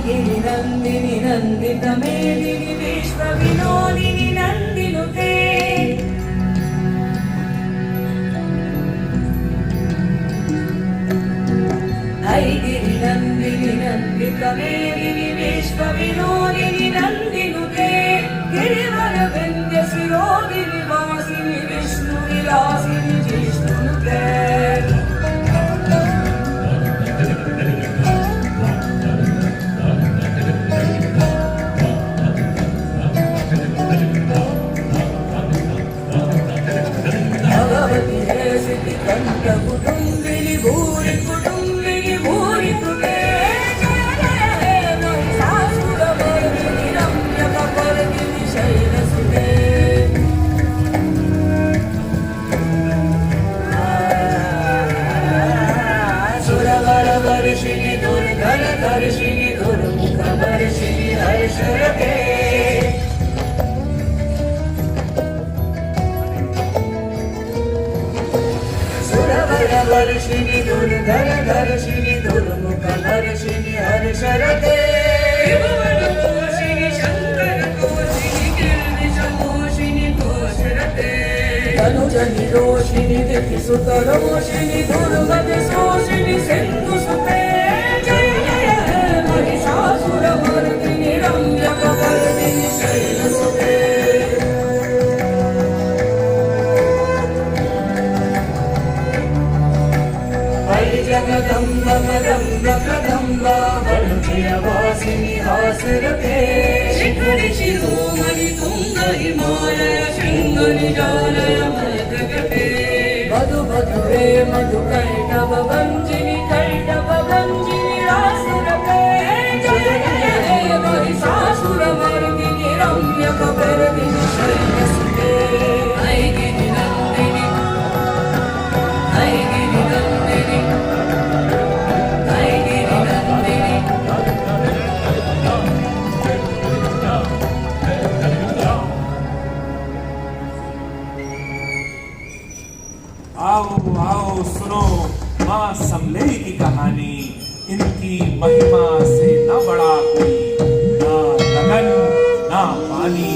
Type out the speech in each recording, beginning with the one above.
गिरिनन्दिनि नन्दितमेदिनि विश्वविनोदिनि नन्दिनुते ऐ गिरिनन्दिनि नन्दितमेदिनि विश्वविनोदिनि नन्दिनुते गिरिवरविन्द्यशिरोदिनि वासिनि विष्णुविलासिनि जिष्णुनुते कुटुम्बिनि भूरि कुटुम्बिनि भूरि कृते महिषासुरमर्दिनि रम्यकपर्दिनि शैलसुते सुरवरवर्षिणि दुर्धरधर्षिणि दुर्मुखवर्षिणि हर्षरते वर्षिणि दुर्धरधर्षिणि दुर्मुखवर्षिणि हर्षरते शिववरपोषिणि शङ्करतोषिणि गिरिशमोषिणि घोषरते तनुजनिरोषिणि दितिसुतरोषिणि दुर्गतिशोषिणि सिन्धुसुते जय जय हे महिषासुरमर्दिनि रम्यकपर्दिनि शैलसुते जगदम्ब मदम्ब कदम्ब वरुणियवासिनि हासरते शिखरि शिरोमणि तुङ्ग हिमालय शृङ्ग निजालय मध्यगते मधु मधुरे मधुकैटभ भञ्जिनि कैटभ भञ्जिनि रासुरते जय जय हे महिषासुरमर्दिनि रम्यकपर्दिनि शैलसुते ऐ गिरिनन्दिनि ऐ गिरिनन्दिनि आओ आओ सुनो माँ समलेई की कहानी। इनकी महिमा से न बड़ा कोई, ना लगन ना पानी।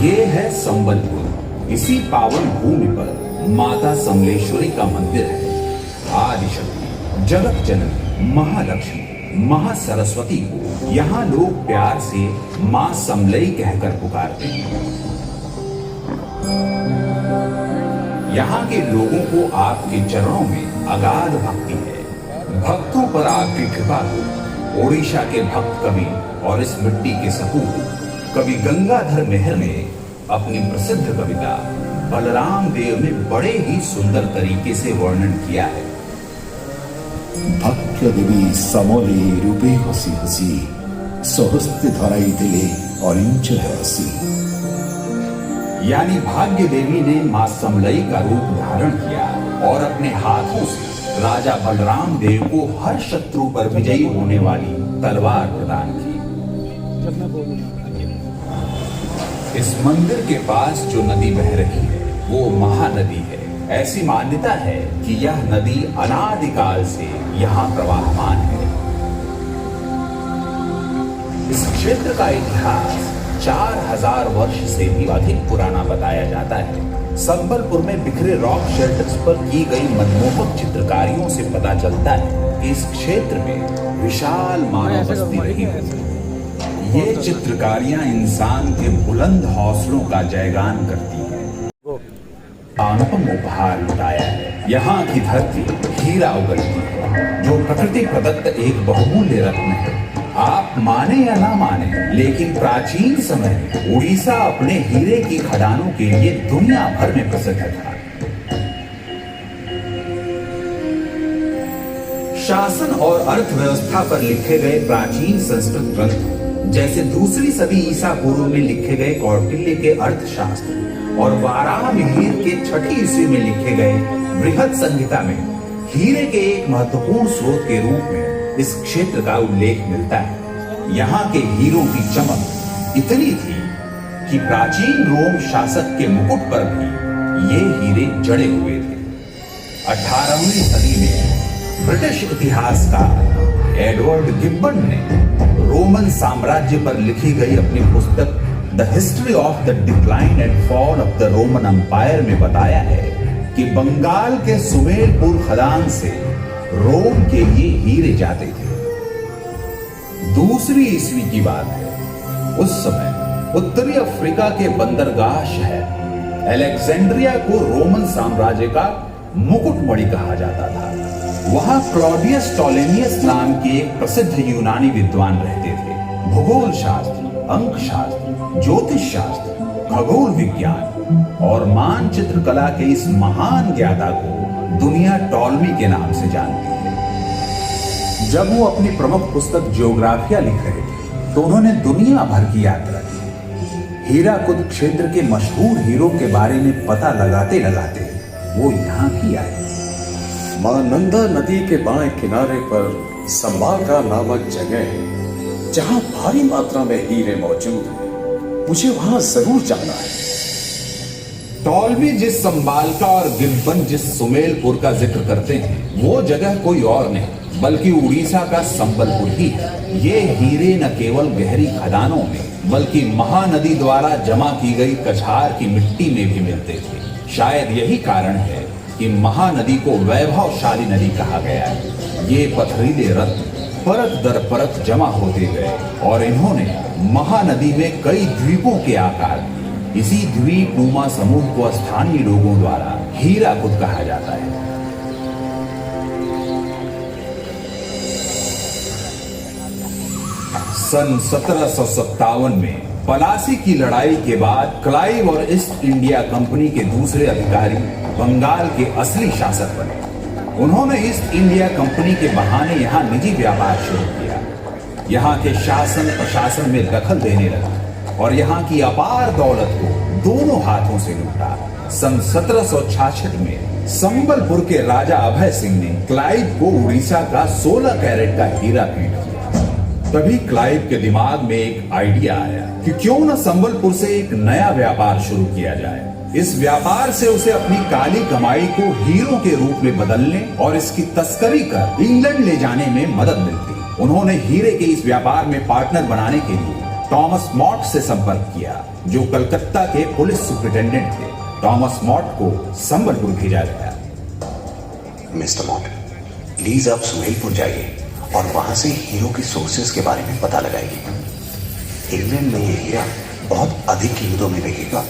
ये है संबलपुर। इसी पावन भूमि पर माता समलेश्वरी का मंदिर है। आदिशक्ति, जगत जननी, महालक्ष्मी, महासरस्वती को यहाँ लोग प्यार से माँ समलई कहकर पुकारते हैं। यहाँ के लोगों को आपके चरणों में अगाध भक्ति है। भक्तों पर आपकी कृपा हो। ओडिशा के भक्त कवि और इस मिट्टी के सपूत कवि गंगाधर मेहर ने अपनी प्रसिद्ध कविता बलराम देव में बड़े ही सुंदर तरीके से वर्णन किया है। भक्य देवी समले रूपे हसी हसी सहस्ते धराई दिले अरिंचल हसी। यानी भाग्य देवी ने मां समलई का रूप धारण किया और अपने हाथों से राजा बलराम देव को हर शत्रु पर विजयी होने वाली तलवार प्रदान की। इस मंदिर के पास जो नदी बह रही है वो महानदी है। ऐसी मान्यता है कि यह नदी अनादिकाल से यहाँ प्रवाहमान है। इस क्षेत्र का इतिहास 4000 वर्ष से भी अधिक पुराना बताया जाता है। संबलपुर में बिखरे रॉक शेल्टर्स पर की गई मनमोहक चित्रकारियों से पता चलता है कि इस क्षेत्र में विशाल मानव बस्ती रही है। ये चित्रकारियां इंसान के बुलंद हौसलों का जयगान करती हैं। अनुपम उपहार लुटाया है। यहाँ की धरती हीरा उगलती है, जो प्रकृति प्रदत्त एक बहुमूल्य रत्न है। आप माने या ना माने, लेकिन प्राचीन समय में उड़ीसा अपने हीरे की खदानों के लिए दुनिया भर में प्रसिद्ध था। शासन और अर्थव्यवस्था पर लिखे गए प्राचीन संस्कृत ग्रंथ जैसे दूसरी सदी ईसा पूर्व में लिखे गए कौटिल्य के अर्थशास्त्र और वाराहमिहिर के 6ठी ईस्वी में लिखे गए बृहद संहिता में हीरे के एक महत्वपूर्ण स्रोत के रूप में इस क्षेत्र का उल्लेख मिलता है। यहाँ के हीरों की चमक इतनी थी कि प्राचीन रोम शासक के मुकुट पर भी ये हीरे जड़े हुए थे। 18वीं सदी में ब्रिटिश इतिहासकार एडवर्ड गिब्बन ने रोमन साम्राज्य पर लिखी गई अपनी पुस्तक the history of the decline and fall of the Roman Empire में बताया है कि बंगाल के सुमेरपुर खदान से रोम के लिए हीरे जाते थे। दूसरी ईस्वी की बात है। उस समय उत्तरी अफ्रीका के बंदरगाह शहर अलेक्जेंड्रिया को रोमन साम्राज्य का मुकुटमणि कहा जाता था। वहां क्लॉडियस टॉलेमियस नाम के एक प्रसिद्ध यूनानी विद्वान रहते थे। भूगोल शास्त्र, अंक शास्त्र, ज्योतिष शास्त्र, खगोल विज्ञान और मानचित्र कला के इस महान ज्ञाता को दुनिया टॉलमी के नाम से जानती है। जब वो अपनी प्रमुख पुस्तक ज्योग्राफिया लिख रहे थे तो उन्होंने दुनिया भर की यात्रा की। हीराकुद क्षेत्र के मशहूर हीरो के बारे में पता लगाते लगाते वो यहाँ भी आए। महानंदा नदी के बाएं किनारे पर संबाका नामक जगह है जहां भारी मात्रा में हीरे मौजूद हैं। मुझे वहां जरूर जाना है। टॉलमी जिस संबालका और गिब्बन जिस सुमेलपुर का जिक्र करते हैं वो जगह कोई और नहीं बल्कि उड़ीसा का संबलपुर ही है। ये हीरे न केवल गहरी खदानों में बल्कि महानदी द्वारा जमा की गई कछार की मिट्टी में भी मिलते थे। शायद यही कारण है कि महानदी को वैभवशाली नदी कहा गया है। ये पथरीले रत्न परत दर परत जमा होते गए और इन्होंने महानदी में कई द्वीपों के आकार दिए। इसी द्वीप नुमा समूह को स्थानीय लोगों द्वारा हीराकुद कहा जाता है। सन 1757 में पलासी की लड़ाई के बाद क्लाइव और ईस्ट इंडिया कंपनी के दूसरे अधिकारी बंगाल के असली शासक बने। उन्होंने ईस्ट इंडिया कंपनी के बहाने यहाँ निजी व्यापार शुरू किया। यहाँ के शासन प्रशासन में दखल देने लगा और यहाँ की अपार दौलत को दोनों हाथों से लूटा। सन 1766 में संबलपुर के राजा अभय सिंह ने क्लाइव को उड़ीसा का 16 कैरेट का हीरा भेंट किया। तभी क्लाइव के दिमाग में एक आइडिया आया कि क्यों न संबलपुर से एक नया व्यापार शुरू किया जाए। इस व्यापार से उसे अपनी काली कमाई को हीरो के रूप में बदलने और इसकी तस्करी कर इंग्लैंड ले जाने में मदद मिलती। उन्होंने हीरे के इस व्यापार में पार्टनर बनाने के लिए थॉमस मॉट से संपर्क किया जो कलकत्ता के पुलिस सुपरिटेंडेंट थे। थॉमस मॉट को संबलपुर भेजा गया। मिस्टर मॉट, प्लीज आप सुमेलपुर जाइए और वहां से हीरो की सोर्सेज के बारे में पता लगाइए। इंग्लैंड में ये हीरा बहुत अधिक कीमतों में बिकेगा।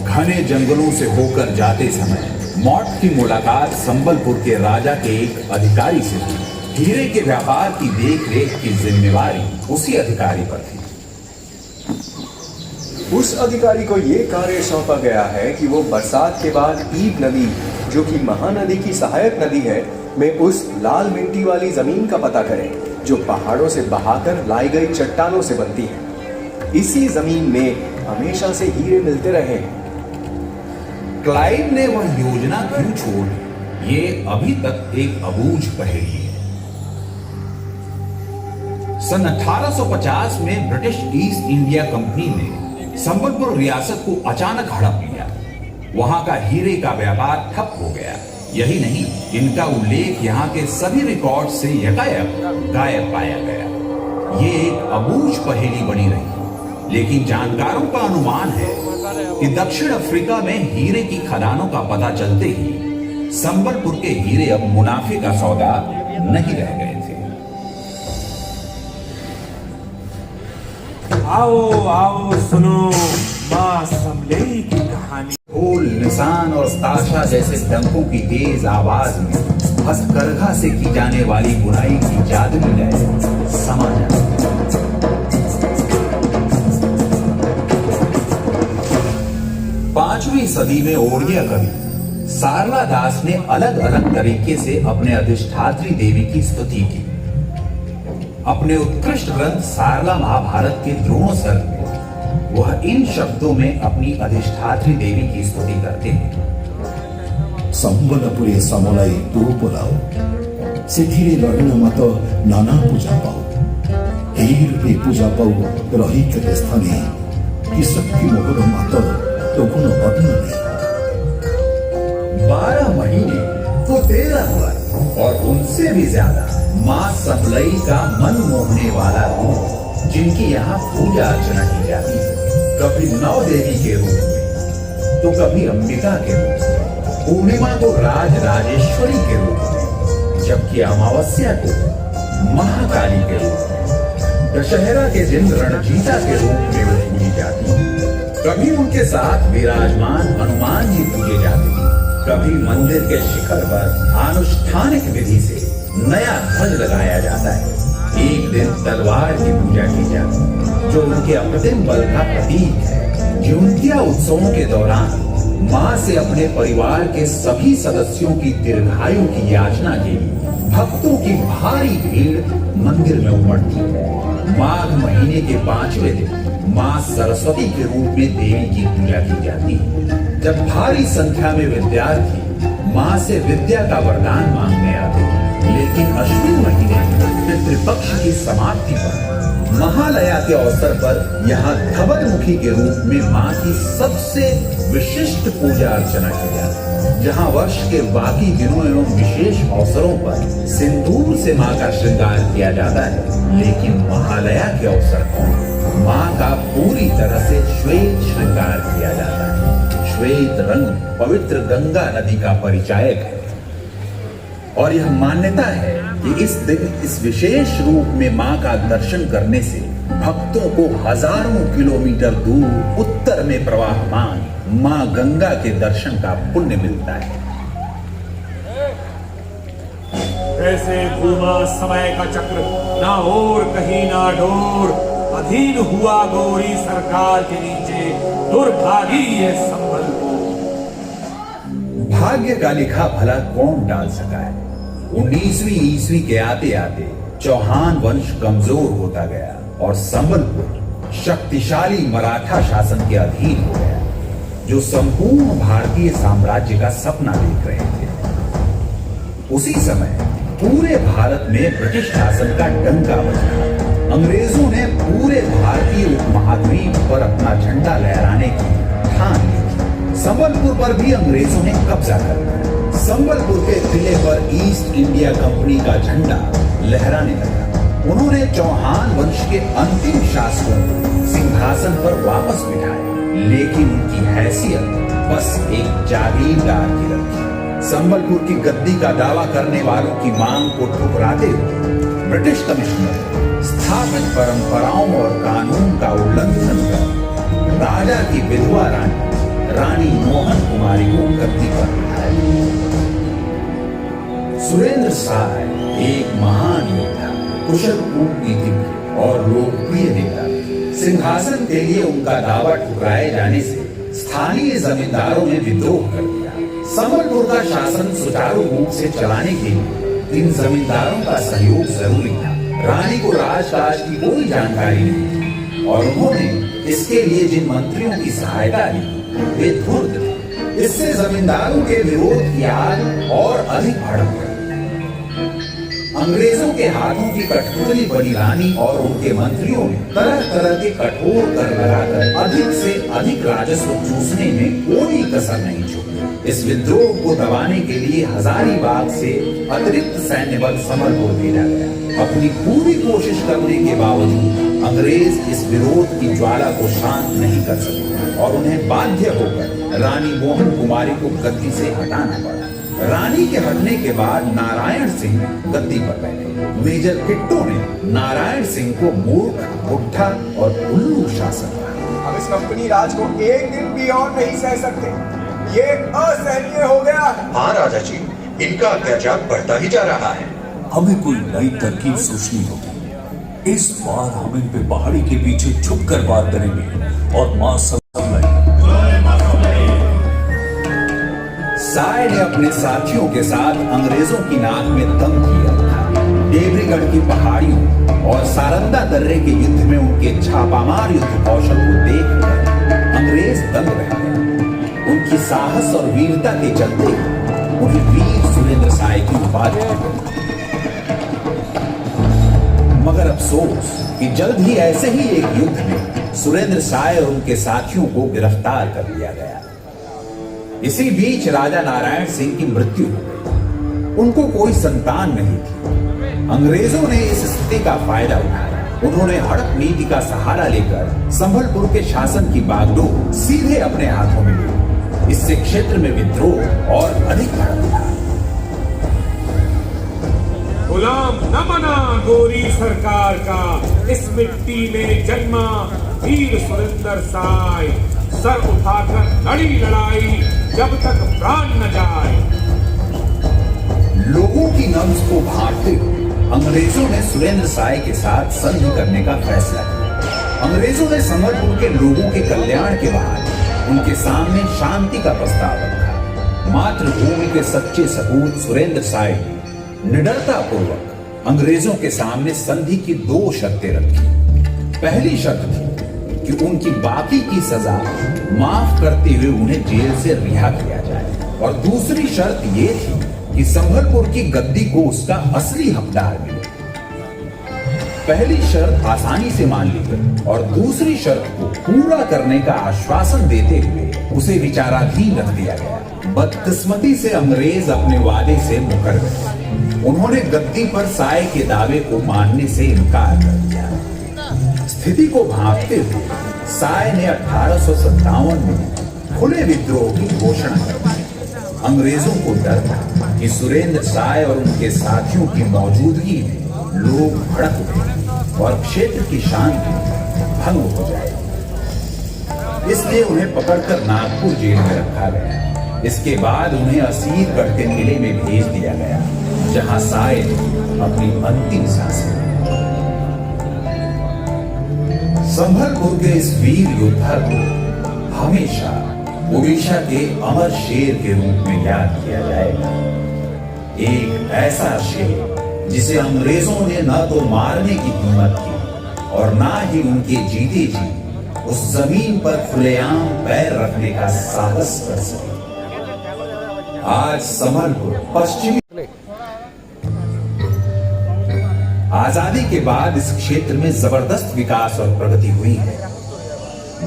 घने जंगलों से होकर जाते समय मॉट की मुलाकात संबलपुर के राजा के एक अधिकारी से हुई। हीरे के व्यापार की देख-रेख की जिम्मेवारी उसी अधिकारी पर थी। उस अधिकारी को यह कार्य सौंपा गया है कि वो बरसात के बाद ईब नदी, जो कि महानदी की सहायक नदी है, में उस लाल मिट्टी वाली जमीन का पता करें जो पहाड़ों से बहाकर लाई गई चट्टानों से बनती है। इसी जमीन में हमेशा से हीरे मिलते रहे हैं। क्लाइव ने वह योजना क्यों छोड़ी, ये अभी तक एक अबूझ पहेली है। सन 1850 में ब्रिटिश ईस्ट इंडिया कंपनी ने संबलपुर रियासत को अचानक हड़प लिया। वहां का हीरे का व्यापार ठप हो गया। यही नहीं, इनका उल्लेख यहाँ के सभी रिकॉर्ड से यकायक गायब पाया गया। ये एक अबूझ पहेली बनी रही, लेकिन जानकारों का अनुमान है कि दक्षिण अफ्रीका में हीरे की खदानों का पता चलते ही संबलपुर के हीरे अब मुनाफे का सौदा नहीं रह गए थे। आओ आओ सुनो मां समलेई की कहानी। फूल, निशान और ताशा जैसे डंकों की तेज आवाज में हथकरघा से की जाने वाली बुनाई की जादुई लय समा जाती है। 5वीं सदी में ओड़िया कवि सारला दास ने अलग अलग तरीके से अपने अधिष्ठात्री देवी की स्तुति की। अपने उत्कृष्ट ग्रंथ सारला महाभारत के द्रोण सर्ग में वह इन शब्दों में अपनी अधिष्ठात्री देवी की स्तुति करते हैं। संबलपुरे समलाई तुरुपलाओ सेथिरे लड़न मत नाना पूजा पाओ एही रूपे पूजा पाओ रही के स्थाने कि शक्ति मोहर मत तो गुण बदन 12 महीने तो 13 वर्ष और उनसे भी ज्यादा माँ समलई का मन मोहने वाला रूप जिनकी यहाँ पूजा अर्चना की जाती है, कभी नौ देवी के रूप में तो कभी अंबिका के रूप में, पूर्णिमा को राज राजेश्वरी के रूप में, जबकि अमावस्या को महाकाली के रूप में, दशहरा के दिन रणजीता के रूप में वो पूजी जाती है। कभी उनके साथ विराजमान हनुमान जी पूजे जाते हैं, कभी मंदिर के शिखर पर आनुष्ठानिक विधि से नया ध्वज लगाया जाता है। एक दिन तलवार की पूजा की जाती है जो उनके अप्रतिम बल का प्रतीक है। जिउंतिया उत्सवों के दौरान माँ से अपने परिवार के सभी सदस्यों की दीर्घायु की याचना के लिए भक्तों की भारी भीड़ मंदिर में उमड़ती है। माघ महीने के 5वें दिन माँ सरस्वती के रूप में देवी की पूजा की जाती है। जब भारी संख्या में विद्यार्थी माँ से विद्या का वरदान मांगने आते हैं, लेकिन अश्विन महीने पितृपक्ष की समाप्ति पर महालया के अवसर पर यहाँ धवलमुखी के रूप में माँ की सबसे विशिष्ट पूजा अर्चना की जाती है। जहाँ वर्ष के बाकी दिनों एवं विशेष अवसरों पर सिंदूर से माँ का श्रृंगार किया जाता है, लेकिन महालया के अवसर पर माँ का पूरी तरह से श्वेत श्रृंगार किया जाता है। श्वेत रंग पवित्र गंगा नदी का परिचायक है और यह मान्यता है कि इस दिन इस विशेष रूप में माँ का दर्शन करने से भक्तों को हजारों किलोमीटर दूर उत्तर में प्रवाहमान माँ गंगा के दर्शन का पुण्य मिलता है। ऐसे घूमा समय का चक्र, ना और कहीं ना डोर, अधीन हुआ गौरी सरकार के नीचे, दुर्भागी ये संबलपुर। भाग्य का लिखा भला कौन डाल सका है। 19वीं ईस्वी के आते आते चौहान वंश कमजोर होता गया और संबलपुर शक्तिशाली मराठा शासन के अधीन हो गया, जो संपूर्ण भारतीय साम्राज्य का सपना देख रहे थे। उसी समय पूरे भारत में ब्रिटिश शासन का डंका बजा। अंग्रेजों ने पूरे भारतीय उपमहाद्वीप पर अपना झंडा लहराने की ठान ली। संबलपुर पर भी अंग्रेजों ने कब्जा कर लिया। संबलपुर के किले पर ईस्ट इंडिया कंपनी का झंडा लहराने लगा। उन्होंने चौहान वंश के अंतिम शासकों को सिंहासन पर वापस बिठाया, लेकिन उनकी हैसियत बस एक जागीरदार की रखी। संबलपुर की गद्दी का दावा करने वालों की मांग को ठुकराते हुए ब्रिटिश कमिश्नर स्थापित परंपराओं और कानून का उल्लंघन कर राजा की विधवा रानी मोहन कुमारी को गद्दी पर बिठाया। सुरेंद्र साय एक महान योद्धा, कुशल कूटनीतिज्ञ और लोकप्रिय नेता। सिंहासन के लिए उनका दावा ठुकराए जाने से स्थानीय जमींदारों ने विद्रोह कर दिया। संबलपुर का शासन सुचारू रूप से चलाने के लिए इन जमींदारों का सहयोग जरूरी था। रानी को राजकाज की कोई जानकारी नहीं थी और उन्होंने इसके लिए जिन मंत्रियों की सहायता ली वे धूर्त थे। इससे जमींदारों के विरोध की आग और अधिक भड़क गई। अंग्रेजों के हाथों की कठपुतली बनी रानी और उनके मंत्रियों ने तरह तरह के कठोर कर लगाकर अधिक से अधिक राजस्व चूसने में कोई कसर नहीं छोड़ी। इस विद्रोह को दबाने के लिए हजारीबाग से अतिरिक्त सैन्य बल संबलपुर भेजा गया। अपनी पूरी कोशिश करने के बावजूद अंग्रेज इस विरोध की ज्वाला को शांत नहीं कर सके और उन्हें बाध्य होकर रानी मोहन कुमारी को गद्दी से हटाना पड़ा। रानी के हटने के बाद नारायण सिंह गद्दी पर बैठे। मेजर किट्टो ने नारायण सिंह को मूर्ख, बुढ़ा और उल्लू शासक कहा। हम इस कंपनी राज को एक दिन भी और नहीं सह सकते। ये असहनीय हो गया। हाँ राजा जी, इनका अत्याचार बढ़ता ही जा रहा है। हमें कोई नई तरकीब सोचनी होगी। इस बार हम इन पे पहाड़ी के पीछे छुप कर वार करेंगे और मां साय ने अपने साथियों के साथ अंग्रेजों की नाक में दम किया था। देवरीगढ़ की पहाड़ियों और सारंदा दर्रे के युद्ध में उनके छापामार युद्ध कौशल को देखकर अंग्रेज दंग रह गए। उनकी साहस और वीरता के चलते उन्हें वीर सुरेंद्र साय की उपाधि मिली। मगर अफसोस कि जल्द ही ऐसे ही एक युद्ध में सुरेंद्र साय और उनके साथियों को गिरफ्तार कर लिया गया। इसी बीच राजा नारायण सिंह की मृत्यु हो गई। उनको कोई संतान नहीं थी। अंग्रेजों ने इस स्थिति का फायदा उठाया। उन्होंने हड़प नीति का सहारा लेकर संभलपुर के शासन की बागडोर सीधे अपने हाथों में ली। इससे क्षेत्र में विद्रोह और अधिक भड़क उठा। गुलाम न बना गोरी सरकार का, इस मिट्टी में जन्मा वीर सुरेंद्र साय। सर उठाकर लड़ी लड़ाई, जब तक प्राण न जाए। लोगों की नब्ज को भांपते हुए अंग्रेजों ने सुरेंद्र साय के साथ संधि करने का फैसला किया। अंग्रेजों ने संबलपुर के लोगों के कल्याण के बाद उनके सामने शांति का प्रस्ताव रखा। मातृभूमि के सच्चे सपूत सुरेंद्र साय ने निडरता पूर्वक अंग्रेजों के सामने संधि की 2 शर्तें रखी। पहली शर्त थी कि उनकी बाकी की सजा माफ करते हुए उन्हें जेल से रिहा किया जाए, और दूसरी शर्त ये थी कि संभलपुर की गद्दी को उसका असली हकदार मिले। पहली शर्त आसानी से मान ली गई और दूसरी शर्त को पूरा करने का आश्वासन देते हुए उसे विचाराधीन रख दिया गया। बदकिस्मती से अंग्रेज अपने वादे से मुकर गए। उन्होंने गद्दी पर साय के दावे को मानने से इनकार कर दिया। स्थिति को भांपते हुए साय ने 1857 में खुले विद्रोह की घोषणा कर दी। अंग्रेजों को डर था कि सुरेंद्र साय और उनके साथियों की मौजूदगी में लोग भड़क उठे और क्षेत्र की शांति भंग हो जाए। इसलिए उन्हें पकड़कर नागपुर जेल में रखा गया। इसके बाद उन्हें असीरगढ़ के किले में भेज दिया गया, जहां साय अपनी अंतिम सांसें ली। संभलपुर के इस वीर योद्धा को हमेशा उड़ीसा के अमर शेर के रूप में याद किया जाएगा। एक ऐसा शेर जिसे अंग्रेजों ने न तो मारने की हिम्मत की और ना ही उनके जीते जी उस जमीन पर खुलेआम पैर रखने का साहस कर सके। आज संभलपुर पश्चिमी आजादी के बाद इस क्षेत्र में जबरदस्त विकास और प्रगति हुई है।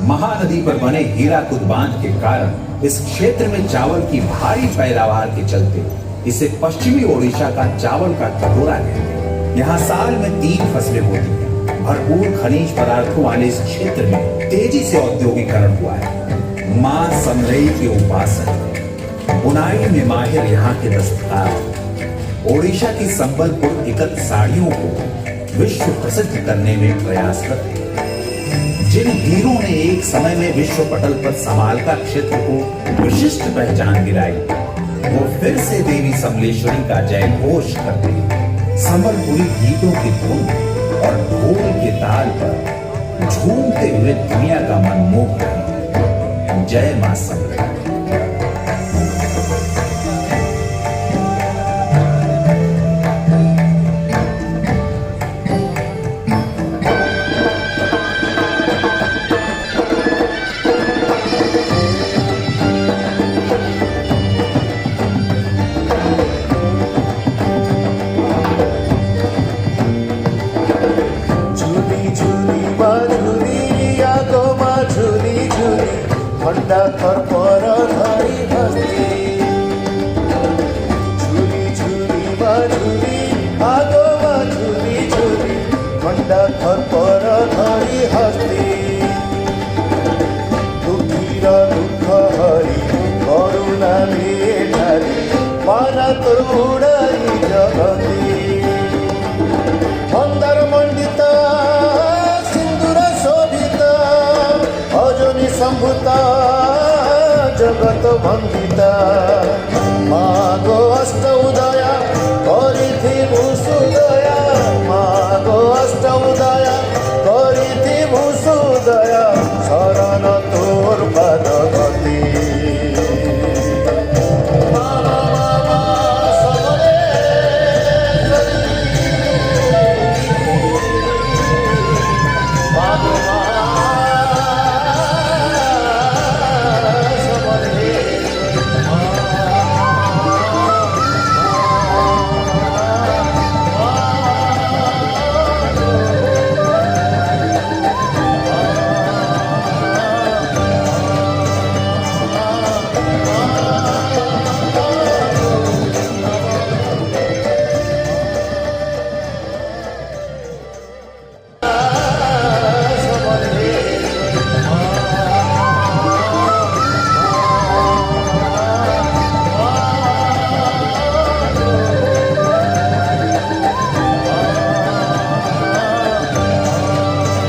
महानदी पर बने हीराकुद बांध के कारण इस क्षेत्र में चावल की भारी पैदावार के चलते इसे पश्चिमी ओडिशा का चावल का कटोरा कहते हैं। यहाँ साल में 3 फसलें होती हैं। भरपूर खनिज पदार्थों वाले इस क्षेत्र में तेजी से औद्योगिकरण हुआ है। मां समलई के उपासक, बुनाई में माहिर यहाँ के दस्तकार ओडिशा की संबलपुर इकत साड़ियों को विश्व प्रसिद्ध करने में प्रयासरत है। जिन वीरों ने एक समय में विश्व पटल पर समालका क्षेत्र को विशिष्ट पहचान दिलाई, वो फिर से देवी समलेश्वरी का जय घोष करते संबलपुरी गीतों की धुन और ढोल के ताल पर झूमते हुए दुनिया का मन मोह रहे। जय मां समलेश्वरी। खंडा थर पर धरी हस्ती झुली झुली बाझुली आगो बाझुली झुली खंडा थर पर धरी हस्ती दुखीर दुख हरी करुणा ढारी पाना तोर उड़ाई जगती मंदार मंडित सिंदूर शोभित अजनी संभूता जगत वंदिता मागो अष्ट उदया करिथिबु सुदया मागो अष्ट उदया करिथिबु सुदया